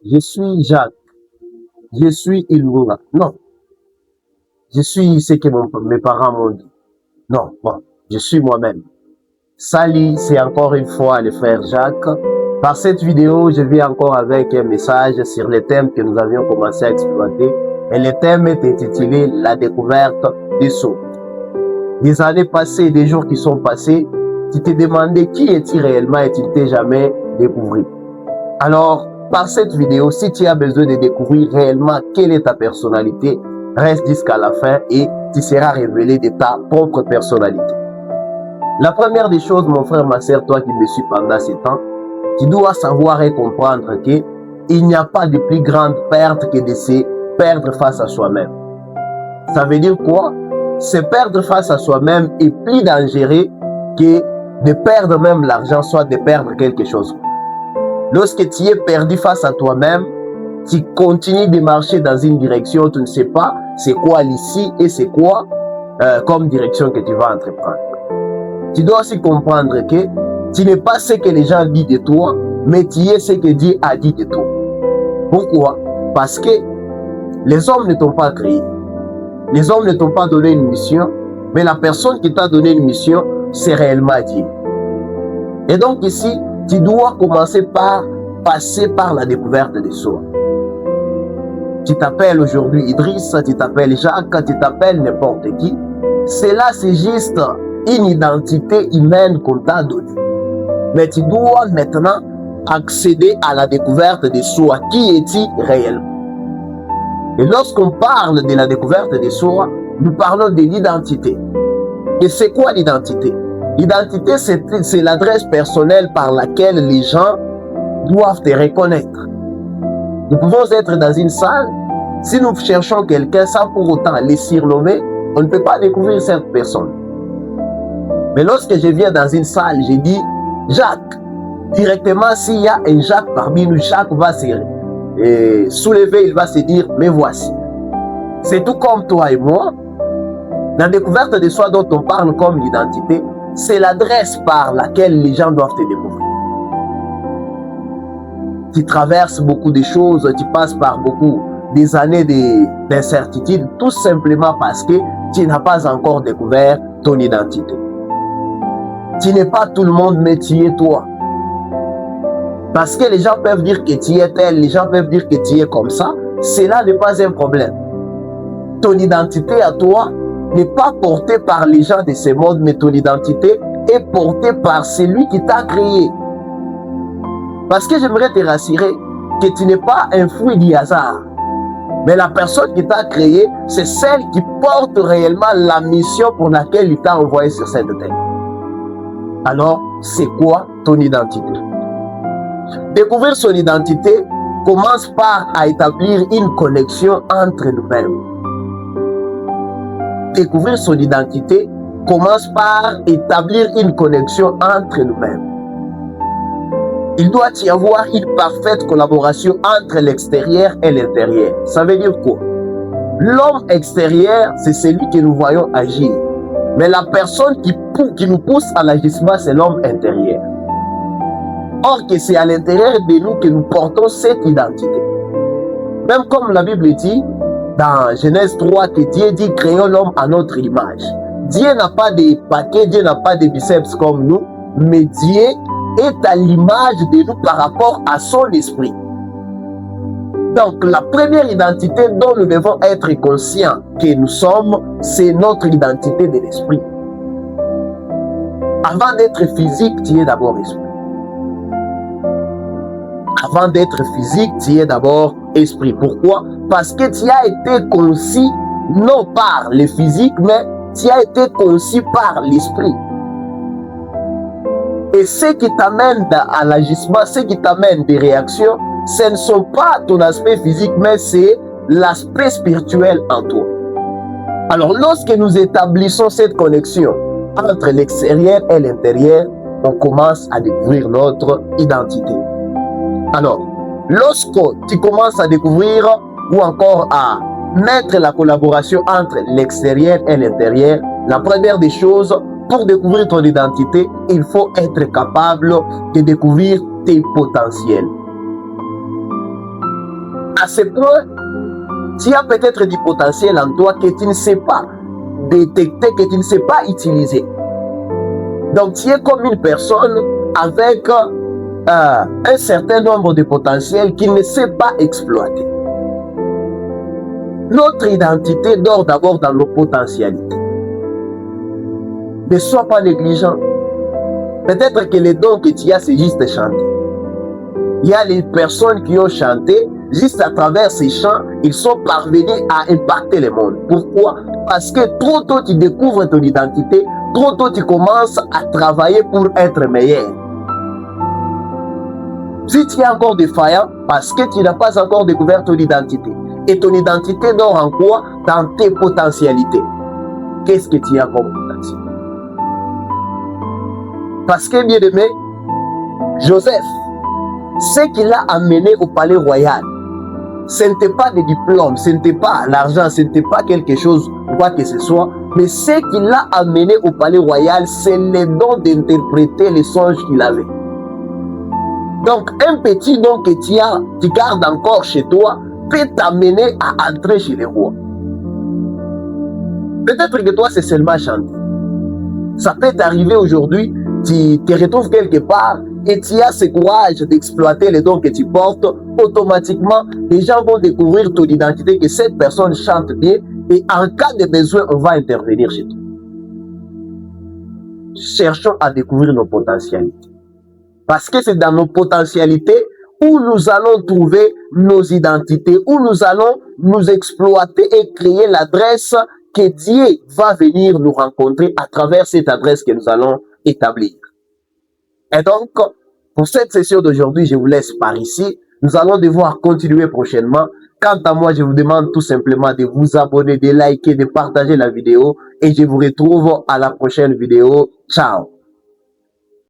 Je suis Jacques, je suis Ilunga. Non, je suis ce que mes parents m'ont dit. Non, bon, je suis moi-même. Salut, c'est encore une fois le frère Jacques. Par cette vidéo, je viens encore avec un message sur le thème que nous avions commencé à exploiter. Et le thème est intitulé La découverte des sceaux. Des années passées, des jours qui sont passés, tu t'es demandé qui es-tu réellement et tu ne t'es jamais découvert. Alors, par cette vidéo, si tu as besoin de découvrir réellement quelle est ta personnalité, reste jusqu'à la fin et tu seras révélé de ta propre personnalité. La première des choses, mon frère, ma soeur, toi qui me suis pendant ces temps, tu dois savoir et comprendre qu'il n'y a pas de plus grande perte que de se perdre face à soi-même. Ça veut dire quoi? Se perdre face à soi-même est plus dangereux que de perdre même l'argent, soit de perdre quelque chose. Lorsque tu es perdu face à toi-même, tu continues de marcher dans une direction, tu ne sais pas c'est quoi l'ici et c'est quoi comme direction que tu vas entreprendre. Tu dois aussi comprendre que tu n'es pas ce que les gens disent de toi, mais tu es ce que Dieu a dit de toi. Pourquoi? Parce que les hommes ne t'ont pas créé. Les hommes ne t'ont pas donné une mission, mais la personne qui t'a donné une mission, c'est réellement Dieu. Et donc ici, tu dois commencer par passer par la découverte de soi. Tu t'appelles aujourd'hui Idriss, tu t'appelles Jacques, tu t'appelles n'importe qui. Cela, c'est juste une identité humaine qu'on t'a donnée. Mais tu dois maintenant accéder à la découverte de soi. Qui es-tu réellement? Et lorsqu'on parle de la découverte de soi, nous parlons de l'identité. Et c'est quoi l'identité? L'identité, c'est l'adresse personnelle par laquelle les gens doivent te reconnaître. Nous pouvons être dans une salle, si nous cherchons quelqu'un sans pour autant les surnommer, on ne peut pas découvrir cette personne. Mais lorsque je viens dans une salle, je dis Jacques. Directement, s'il y a un Jacques parmi nous, Jacques va se soulever, il va se dire, mais voici. C'est tout comme toi et moi. La découverte de soi dont on parle comme l'identité, c'est l'adresse par laquelle les gens doivent te découvrir. Tu traverses beaucoup de choses, tu passes par beaucoup des années d'incertitude, tout simplement parce que tu n'as pas encore découvert ton identité. Tu n'es pas tout le monde, mais tu es toi. Parce que les gens peuvent dire que tu es tel, les gens peuvent dire que tu es comme ça, cela n'est pas un problème. Ton identité à toi n'est pas portée par les gens de ce monde, mais ton identité est portée par celui qui t'a créé. Parce que j'aimerais te rassurer que tu n'es pas un fruit du hasard. Mais la personne qui t'a créé, c'est celle qui porte réellement la mission pour laquelle il t'a envoyé sur cette terre. Alors, c'est quoi ton identité? Découvrir son identité commence par établir une connexion entre nous-mêmes. Découvrir son identité commence par établir une connexion entre nous-mêmes. Il doit y avoir une parfaite collaboration entre l'extérieur et l'intérieur. Ça veut dire quoi? L'homme extérieur, c'est celui que nous voyons agir. Mais la personne qui nous pousse à l'agissement, c'est l'homme intérieur. Or que c'est à l'intérieur de nous que nous portons cette identité. Même comme la Bible dit, dans Genèse 3, que Dieu dit, créons l'homme à notre image. Dieu n'a pas de paquets, Dieu n'a pas de biceps comme nous, mais Dieu est à l'image de nous par rapport à son esprit. Donc, la première identité dont nous devons être conscients que nous sommes, c'est notre identité de l'esprit. Avant d'être physique, tu es d'abord esprit. Avant d'être physique, tu es d'abord esprit. Pourquoi? Parce que tu as été conçu non par le physique, mais tu as été conçu par l'esprit. Et ce qui t'amène à l'agissement, ce qui t'amène des réactions, ce ne sont pas ton aspect physique, mais c'est l'aspect spirituel en toi. Alors, lorsque nous établissons cette connexion entre l'extérieur et l'intérieur, on commence à découvrir notre identité. Alors, lorsque tu commences à découvrir ou encore à mettre la collaboration entre l'extérieur et l'intérieur, la première des choses, pour découvrir ton identité, il faut être capable de découvrir tes potentiels. À ce point, tu as peut-être du potentiel en toi que tu ne sais pas détecter, que tu ne sais pas utiliser. Donc, tu es comme une personne avec un certain nombre de potentiels qu'il ne sait pas exploiter. Notre identité dort d'abord dans nos potentialités. Ne sois pas négligent. Peut-être que les dons que tu as, c'est juste chanter. Il y a les personnes qui ont chanté, juste à travers ces chants, ils sont parvenus à impacter le monde. Pourquoi? Parce que trop tôt tu découvres ton identité, trop tôt tu commences à travailler pour être meilleur. Si tu es encore défaillant, parce que tu n'as pas encore découvert ton identité. Et ton identité dort en quoi? Dans tes potentialités. Qu'est-ce que tu as comme potentiel? Parce que, bien aimé, Joseph, ce qu'il a amené au palais royal, ce n'était pas des diplômes, ce n'était pas l'argent, ce n'était pas quelque chose, quoi que ce soit, mais ce qu'il a amené au palais royal, c'est le don d'interpréter les songes qu'il avait. Donc, un petit don que tu gardes encore chez toi peut t'amener à entrer chez les rois. Peut-être que toi, c'est seulement chanter. Ça peut t'arriver aujourd'hui, tu te retrouves quelque part et tu as ce courage d'exploiter les dons que tu portes, automatiquement, les gens vont découvrir ton identité, que cette personne chante bien, et en cas de besoin, on va intervenir chez toi. Cherchons à découvrir nos potentialités. Parce que c'est dans nos potentialités où nous allons trouver nos identités, où nous allons nous exploiter et créer l'adresse que Dieu va venir nous rencontrer à travers cette adresse que nous allons établir. Et donc, pour cette session d'aujourd'hui, je vous laisse par ici. Nous allons devoir continuer prochainement. Quant à moi, je vous demande tout simplement de vous abonner, de liker, de partager la vidéo et je vous retrouve à la prochaine vidéo. Ciao!